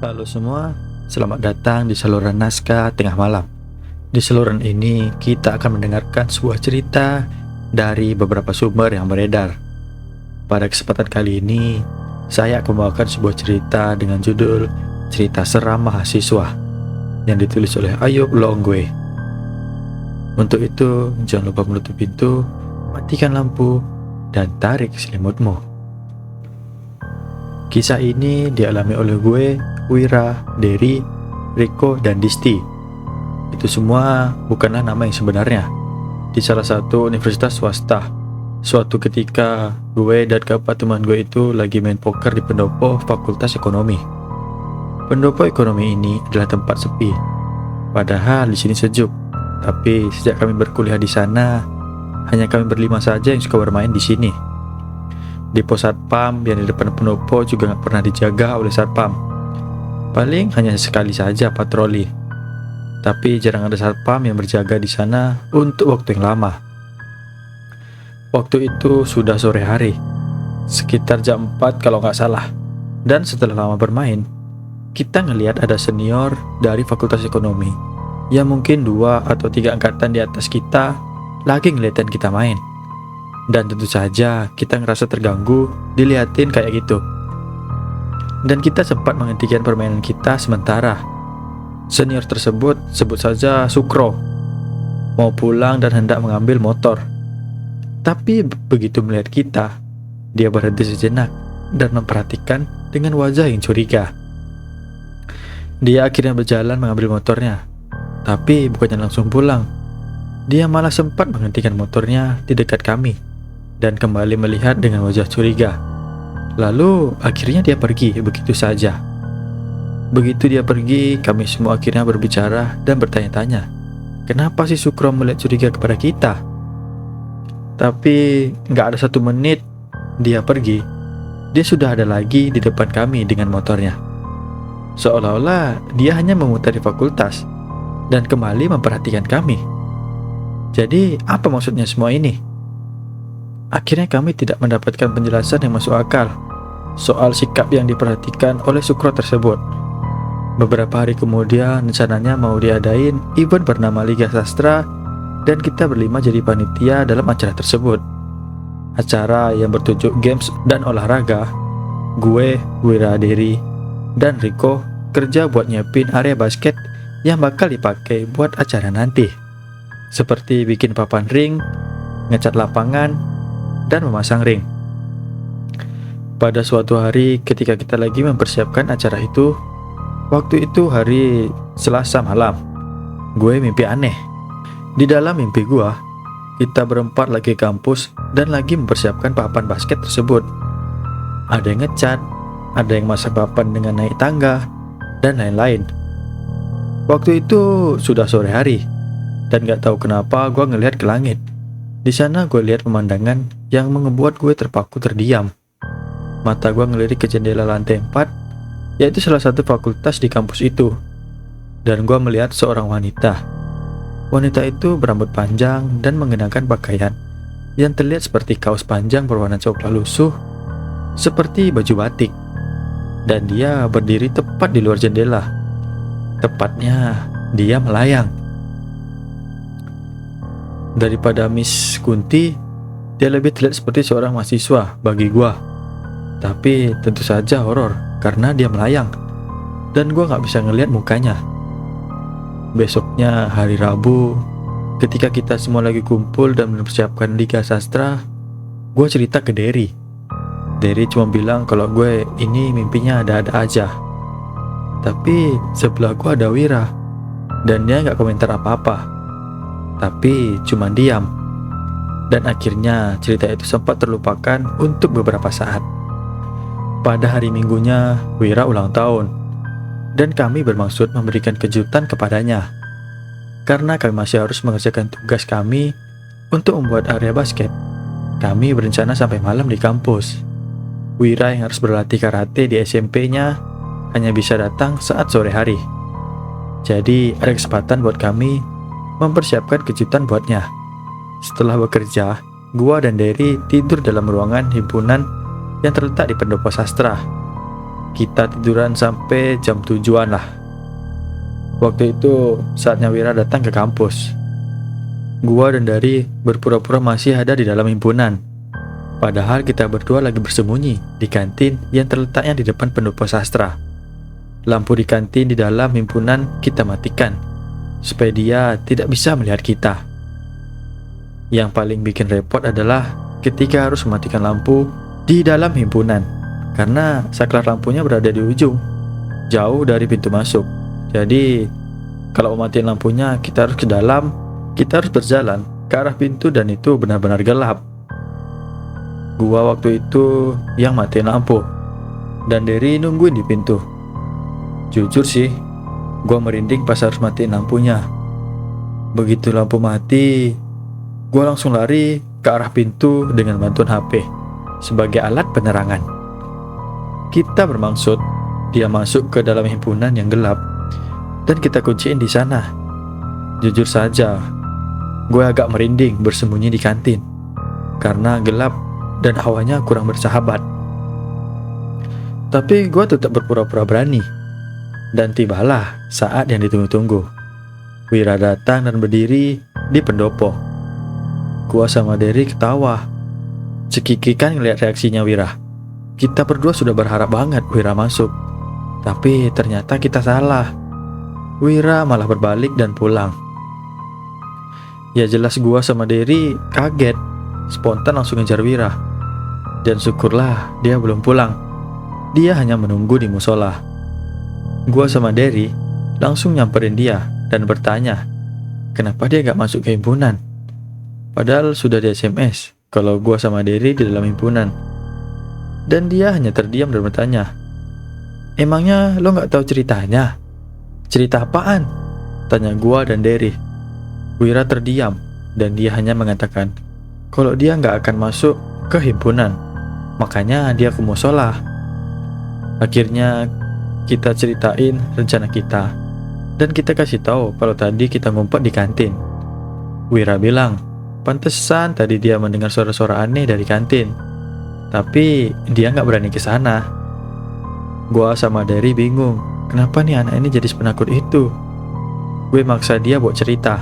Halo semua, selamat datang di saluran naskah tengah malam. Di saluran ini kita akan mendengarkan sebuah cerita dari beberapa sumber yang beredar. Pada kesempatan kali ini, saya akan membawakan sebuah cerita dengan judul Cerita Seram Mahasiswa yang ditulis oleh Ayub Longwe. Untuk itu, jangan lupa menutup pintu, matikan lampu, dan tarik selimutmu. Kisah ini dialami oleh gue, Wira, Dery, Riko, dan Disti. Itu semua bukanlah nama yang sebenarnya. Di salah satu universitas swasta, suatu ketika gue dan keempat teman gue itu lagi main poker di pendopo Fakultas Ekonomi. Pendopo Ekonomi ini adalah tempat sepi. Padahal di sini sejuk. Tapi sejak kami berkuliah di sana, hanya kami berlima saja yang suka bermain di sini. Di pos satpam yang di depan pendopo juga nggak pernah dijaga oleh satpam. Paling hanya sekali saja patroli. Tapi jarang ada satpam yang berjaga di sana untuk waktu yang lama. Waktu itu sudah sore hari, sekitar jam 4 kalau nggak salah. Dan setelah lama bermain, kita ngelihat ada senior dari Fakultas Ekonomi yang mungkin 2 atau 3 angkatan di atas kita lagi ngeliatin kita main. Dan tentu saja kita ngerasa terganggu diliatin kayak gitu. Dan kita sempat menghentikan permainan kita sementara. Senior tersebut, sebut saja Sukro, mau pulang dan hendak mengambil motor. Tapi begitu melihat kita, dia berhenti sejenak dan memperhatikan dengan wajah yang curiga. Dia akhirnya berjalan mengambil motornya. Tapi bukannya langsung pulang. Dia malah sempat menghentikan motornya di dekat kami dan kembali melihat dengan wajah curiga. Lalu akhirnya dia pergi begitu saja. Begitu dia pergi, kami semua akhirnya berbicara dan bertanya-tanya, kenapa si Sukro melihat curiga kepada kita? Tapi gak ada 1 menit dia pergi, dia sudah ada lagi di depan kami dengan motornya. Seolah-olah dia hanya memutari fakultas dan kembali memperhatikan kami. Jadi apa maksudnya semua ini? Akhirnya kami tidak mendapatkan penjelasan yang masuk akal soal sikap yang diperhatikan oleh Sukro tersebut. Beberapa hari kemudian rencananya mau diadain event bernama Liga Sastra dan kita berlima jadi panitia dalam acara tersebut. Acara yang bertajuk games dan olahraga. Gue, Wira, Dery, dan Riko kerja buat nyiapin area basket yang bakal dipakai buat acara nanti. Seperti bikin papan ring, ngecat lapangan, dan memasang ring. Pada suatu hari ketika kita lagi mempersiapkan acara itu, waktu itu hari Selasa malam, gue mimpi aneh. Di dalam mimpi gue, kita berempat lagi kampus dan lagi mempersiapkan papan basket tersebut. Ada yang ngecat, ada yang masang papan dengan naik tangga, dan lain-lain. Waktu itu sudah sore hari, dan gak tahu kenapa gue ngelihat ke langit. Di sana gue lihat pemandangan yang membuat gue terpaku terdiam. Mata gue ngelirik ke jendela lantai 4, yaitu salah satu fakultas di kampus itu. Dan gue melihat seorang wanita. Wanita itu berambut panjang dan mengenakan pakaian yang terlihat seperti kaos panjang berwarna coklat lusuh, seperti baju batik. Dan dia berdiri tepat di luar jendela. Tepatnya, dia melayang. Daripada Miss Kunti, dia lebih terlihat seperti seorang mahasiswa bagi gua. Tapi tentu saja horor karena dia melayang dan gua gak bisa ngelihat mukanya. Besoknya hari Rabu, ketika kita semua lagi kumpul dan mempersiapkan Liga Sastra, gua cerita ke Dery. Dery cuma bilang kalau gue ini mimpinya ada-ada aja. Tapi sebelah gua ada Wira dan dia gak komentar apa-apa, tapi cuma diam. Dan akhirnya cerita itu sempat terlupakan untuk beberapa saat. Pada hari Minggunya, Wira ulang tahun, dan kami bermaksud memberikan kejutan kepadanya. Karena kami masih harus mengerjakan tugas kami untuk membuat area basket, kami berencana sampai malam di kampus. Wira yang harus berlatih karate di SMP-nya hanya bisa datang saat sore hari. Jadi ada kesempatan buat kami mempersiapkan kejutan buatnya. Setelah bekerja, gua dan Dery tidur dalam ruangan himpunan yang terletak di pendopo sastra. Kita tiduran sampai jam 7-an lah. Waktu itu saatnya Wira datang ke kampus. Gua dan Dari berpura-pura masih ada di dalam himpunan. Padahal kita berdua lagi bersembunyi di kantin yang terletaknya di depan pendopo sastra. Lampu di kantin di dalam himpunan kita matikan, supaya dia tidak bisa melihat kita. Yang paling bikin repot adalah ketika harus mematikan lampu di dalam himpunan, karena saklar lampunya berada di ujung, jauh dari pintu masuk. Jadi, kalau mau matiin lampunya, kita harus ke dalam, kita harus berjalan ke arah pintu dan itu benar-benar gelap. Gua waktu itu yang matiin lampu, dan Derry nungguin di pintu. Jujur sih, gua merinding pas harus matiin lampunya. Begitu lampu mati, gua langsung lari ke arah pintu dengan bantuan HP sebagai alat penerangan. Kita bermaksud dia masuk ke dalam himpunan yang gelap dan kita kunciin di sana. Jujur saja, gue agak merinding bersembunyi di kantin karena gelap dan hawanya kurang bersahabat. Tapi gue tetap berpura-pura berani. Dan tibalah saat yang ditunggu-tunggu. Wira datang dan berdiri di pendopo. Gue sama Derry ketawa. Cekikikan ngeliat reaksinya Wira. Kita berdua sudah berharap banget Wira masuk. Tapi ternyata kita salah. Wira malah berbalik dan pulang. Ya jelas gua sama Derry kaget, spontan langsung ngejar Wira. Dan syukurlah dia belum pulang. Dia hanya menunggu di musola. Gua sama Derry langsung nyamperin dia dan bertanya, kenapa dia gak masuk ke himpunan? Padahal sudah di SMS kalau gua sama Derry di dalam himpunan. Dan dia hanya terdiam dan bertanya, emangnya lo gak tahu ceritanya? Cerita apaan? Tanya gua dan Derry. Wira terdiam dan dia hanya mengatakan kalau dia nggak akan masuk ke himpunan, makanya dia ke musola. Akhirnya kita ceritain rencana kita dan kita kasih tahu kalau tadi kita ngumpet di kantin. Wira bilang, pantesan tadi dia mendengar suara-suara aneh dari kantin, tapi dia nggak berani ke sana. Gua sama Derry bingung, kenapa nih anak ini jadi penakut itu? Gue maksa dia buat cerita,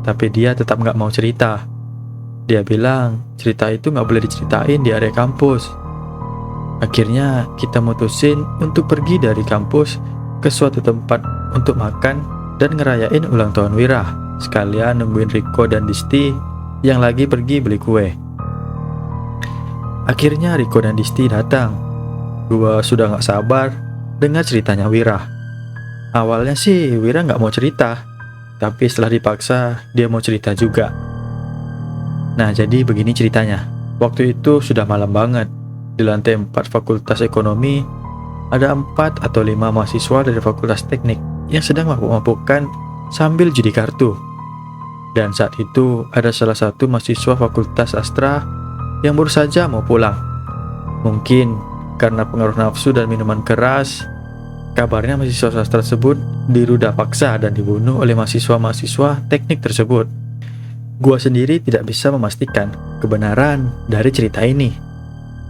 tapi dia tetap nggak mau cerita. Dia bilang cerita itu nggak boleh diceritain di area kampus. Akhirnya kita mutusin untuk pergi dari kampus ke suatu tempat untuk makan dan ngerayain ulang tahun Wira, sekalian nungguin Riko dan Disti yang lagi pergi beli kue. Akhirnya Riko dan Disti datang. Gua sudah nggak sabar dengar ceritanya Wira. Awalnya sih Wira nggak mau cerita, tapi setelah dipaksa, dia mau cerita juga. Nah, jadi begini ceritanya. Waktu itu sudah malam banget. Di lantai 4 Fakultas Ekonomi, ada 4 atau 5 mahasiswa dari Fakultas Teknik yang sedang mabuk-mabukan sambil judi kartu. Dan saat itu, ada salah satu mahasiswa Fakultas Sastra yang baru saja mau pulang. Mungkin karena pengaruh nafsu dan minuman keras, kabarnya mahasiswa sastra tersebut diruda paksa dan dibunuh oleh mahasiswa-mahasiswa teknik tersebut. Gua sendiri tidak bisa memastikan kebenaran dari cerita ini,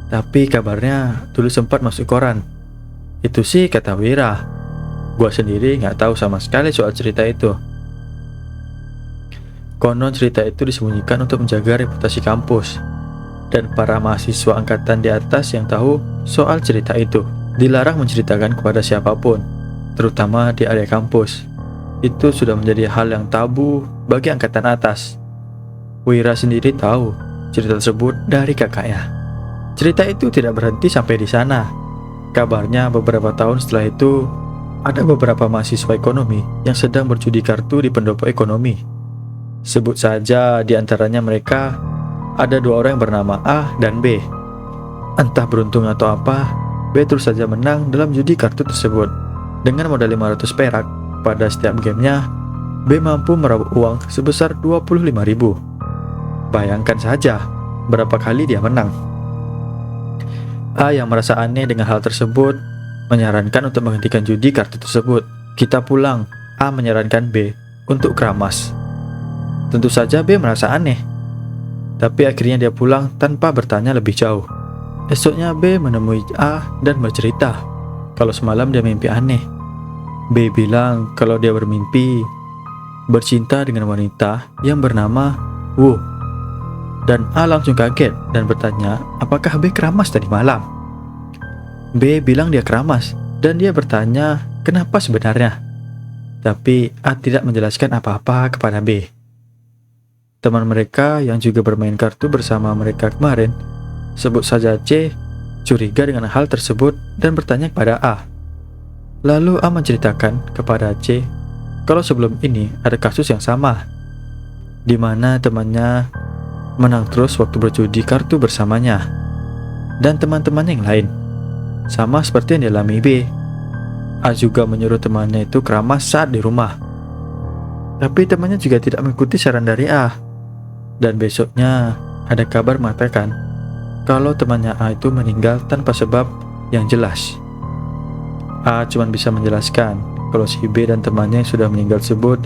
tapi kabarnya dulu sempat masuk koran. Itu sih kata Wira. Gua sendiri nggak tahu sama sekali soal cerita itu. Konon cerita itu disembunyikan untuk menjaga reputasi kampus, dan para mahasiswa angkatan di atas yang tahu soal cerita itu dilarang menceritakan kepada siapapun, terutama di area kampus. Itu sudah menjadi hal yang tabu bagi angkatan atas. Wira sendiri tahu cerita tersebut dari kakaknya. Cerita itu tidak berhenti sampai di sana. Kabarnya beberapa tahun setelah itu, ada beberapa mahasiswa ekonomi yang sedang berjudi kartu di pendopo ekonomi. Sebut saja di antaranya mereka, ada 2 orang yang bernama A dan B. Entah beruntung atau apa, B terus saja menang dalam judi kartu tersebut. Dengan modal 500 perak pada setiap gamenya, B mampu meraup uang sebesar 25.000. Bayangkan saja berapa kali dia menang. A yang merasa aneh dengan hal tersebut menyarankan untuk menghentikan judi kartu tersebut. Kita pulang, A menyarankan B untuk keramas. Tentu saja B merasa aneh, tapi akhirnya dia pulang tanpa bertanya lebih jauh. Esoknya B menemui A dan bercerita kalau semalam dia mimpi aneh. B bilang kalau dia bermimpi bercinta dengan wanita yang bernama Wu. Dan A langsung kaget dan bertanya apakah B keramas tadi malam. B bilang dia keramas dan dia bertanya kenapa sebenarnya. Tapi A tidak menjelaskan apa-apa kepada B. Teman mereka yang juga bermain kartu bersama mereka kemarin, sebut saja C, curiga dengan hal tersebut dan bertanya kepada A. Lalu A menceritakan kepada C kalau sebelum ini ada kasus yang sama, di mana temannya menang terus waktu berjudi kartu bersamanya, dan teman-temannya yang lain. Sama seperti yang dialami B. A juga menyuruh temannya itu keramas saat di rumah. Tapi temannya juga tidak mengikuti saran dari A. Dan besoknya ada kabar mengatakan kalau temannya A itu meninggal tanpa sebab yang jelas. A cuma bisa menjelaskan kalau si B dan temannya yang sudah meninggal tersebut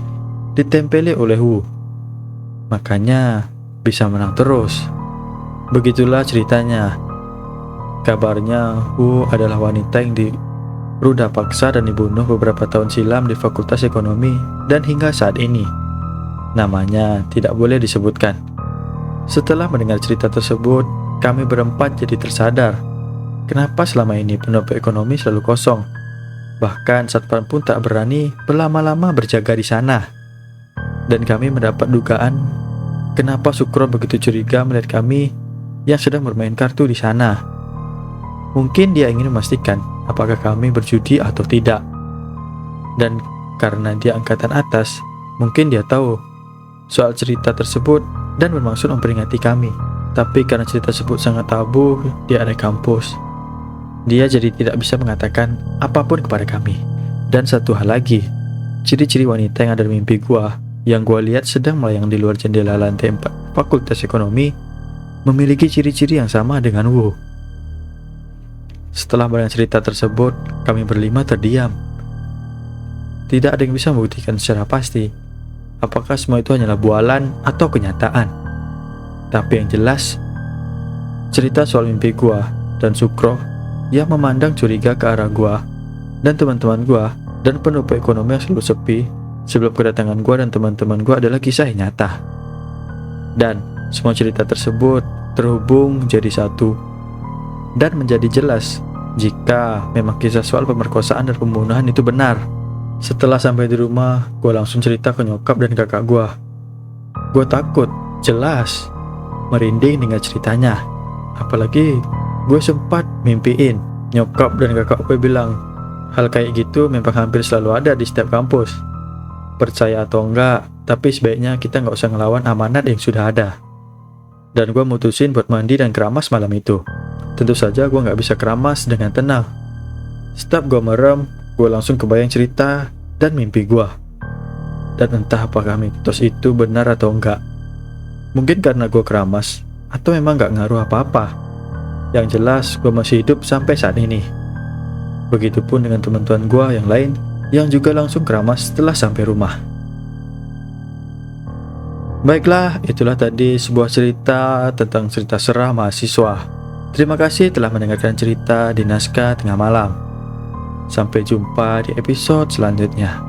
ditempeli oleh Wu. Makanya bisa menang terus. Begitulah ceritanya. Kabarnya Wu adalah wanita yang diruda paksa dan dibunuh beberapa tahun silam di Fakultas Ekonomi dan hingga saat ini namanya tidak boleh disebutkan. Setelah mendengar cerita tersebut, kami berempat jadi tersadar kenapa selama ini pendopo ekonomi selalu kosong. Bahkan satpam pun tak berani berlama-lama berjaga di sana. Dan kami mendapat dugaan kenapa Sukro begitu curiga melihat kami yang sedang bermain kartu di sana. Mungkin dia ingin memastikan apakah kami berjudi atau tidak. Dan karena dia angkatan atas, mungkin dia tahu soal cerita tersebut dan bermaksud memperingati kami. Tapi karena cerita tersebut sangat tabu di area kampus, dia jadi tidak bisa mengatakan apapun kepada kami. Dan satu hal lagi, ciri-ciri wanita yang ada di mimpi gua yang gua lihat sedang melayang di luar jendela lantai 4 Fakultas Ekonomi memiliki ciri-ciri yang sama dengan Wu. Setelah mendengar cerita tersebut, kami berlima terdiam. Tidak ada yang bisa membuktikan secara pasti apakah semua itu hanyalah bualan atau kenyataan. Tapi yang jelas, cerita soal mimpi gua dan Sukro yang memandang curiga ke arah gua dan teman-teman gua dan pendopo ekonomi yang selalu sepi sebelum kedatangan gua dan teman-teman gua adalah kisah yang nyata. Dan semua cerita tersebut terhubung jadi satu dan menjadi jelas jika memang kisah soal pemerkosaan dan pembunuhan itu benar. Setelah sampai di rumah, gue langsung cerita ke nyokap dan kakak gue. Gue takut, jelas, merinding dengan ceritanya. Apalagi gue sempat mimpiin nyokap dan kakak gue bilang hal kayak gitu memang hampir selalu ada di setiap kampus. Percaya atau enggak, tapi sebaiknya kita nggak usah ngelawan amanat yang sudah ada. Dan gue mutusin buat mandi dan keramas malam itu. Tentu saja gue nggak bisa keramas dengan tenang. Setiap gue merem, gue langsung kebayang cerita dan mimpi gue. Dan entah apakah mitos itu benar atau enggak. Mungkin karena gue keramas, atau memang nggak ngaruh apa-apa. Yang jelas gue masih hidup sampai saat ini. Begitupun dengan teman-teman gue yang lain yang juga langsung keramas setelah sampai rumah. Baiklah, itulah tadi sebuah cerita tentang cerita seram mahasiswa. Terima kasih telah mendengarkan cerita di Naskah Tengah Malam. Sampai jumpa di episode selanjutnya.